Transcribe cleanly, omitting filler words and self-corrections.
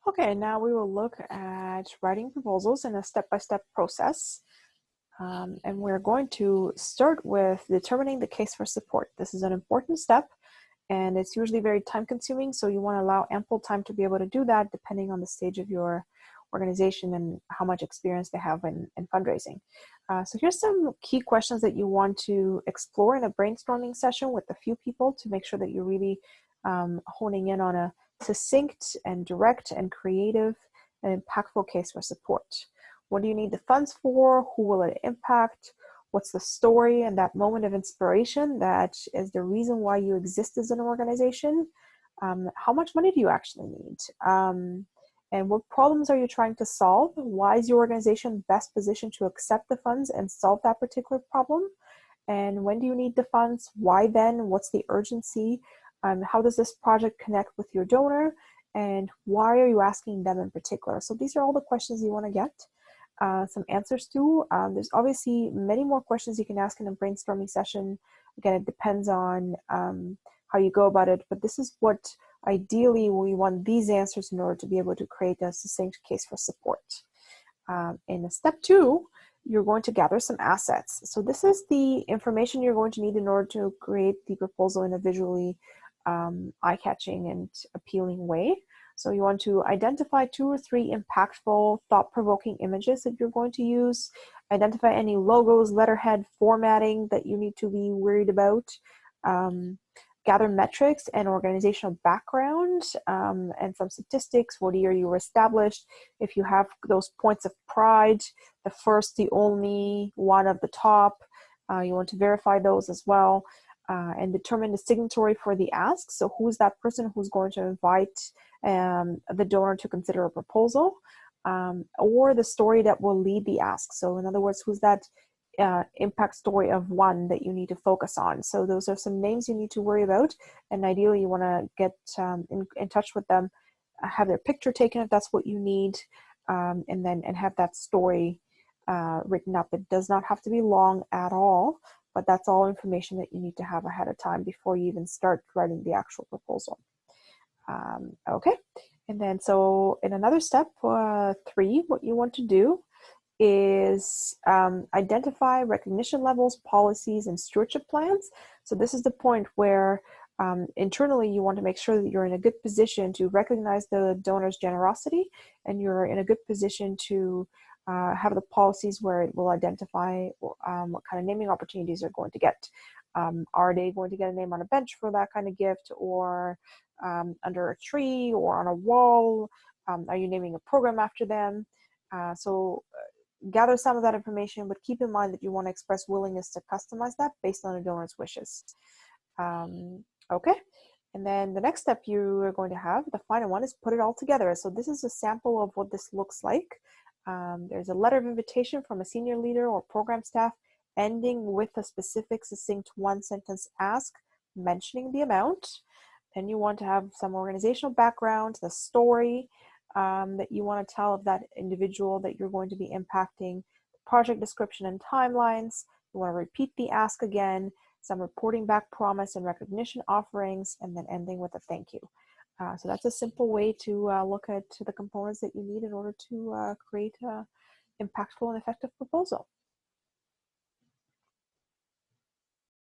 Okay, now we will look at writing proposals in a step-by-step process. And we're going to start with determining the case for support. This is an important step, and it's usually very time-consuming, so you want to allow ample time to be able to do that depending on the stage of your organization and how much experience they have in fundraising. So here's some key questions that you want to explore in a brainstorming session with a few people to make sure that you're really honing in on a succinct and direct and creative and impactful case for support. What do you need the funds for? Who will it impact? What's the story and that moment of inspiration that is the reason why you exist as an organization? How much money do you actually need? And what problems are you trying to solve? Why is your organization best positioned to accept the funds and solve that particular problem? And when do you need the funds? Why then? What's the urgency? How does this project connect with your donor? And why are you asking them in particular? So these are all the questions you want to get some answers to. There's obviously many more questions you can ask in a brainstorming session. Again, it depends on how you go about it, but this is what ideally we want these answers in order to be able to create a succinct case for support. In step 2, you're going to gather some assets. So this is the information you're going to need in order to create the proposal in a visually eye-catching and appealing way. So you want to identify 2 or 3 impactful, thought-provoking images that you're going to use. Identify any logos, letterhead, formatting that you need to be worried about. Gather metrics and organizational background and some statistics. What year you were established? If you have those points of pride, the first, the only, one of the top, you want to verify those as well. And determine the signatory for the ask. So who's that person who's going to invite the donor to consider a proposal, or the story that will lead the ask. So in other words, who's that impact story of one that you need to focus on. So those are some names you need to worry about, and ideally you want to get in touch with them, have their picture taken if that's what you need, and have that story written up. It does not have to be long at all, but that's all information that you need to have ahead of time before you even start writing the actual proposal. Okay, and then so in another step 3, what you want to do is identify recognition levels, policies, and stewardship plans. So this is the point where internally you want to make sure that you're in a good position to recognize the donor's generosity, and you're in a good position to have the policies where it will identify what kind of naming opportunities they're going to get. Are they going to get a name on a bench for that kind of gift, or under a tree, or on a wall? Are you naming a program after them? So gather some of that information, but keep in mind that you want to express willingness to customize that based on the donor's wishes. Okay, and then the next step you are going to have, the final one, is put it all together. So this is a sample of what this looks like. There's a letter of invitation from a senior leader or program staff ending with a specific, succinct, 1-sentence ask mentioning the amount. Then you want to have some organizational background, the story that you want to tell of that individual that you're going to be impacting, the project description and timelines. You want to repeat the ask again, some reporting back promise and recognition offerings, and then ending with a thank you. So that's a simple way to look at the components that you need in order to create an impactful and effective proposal.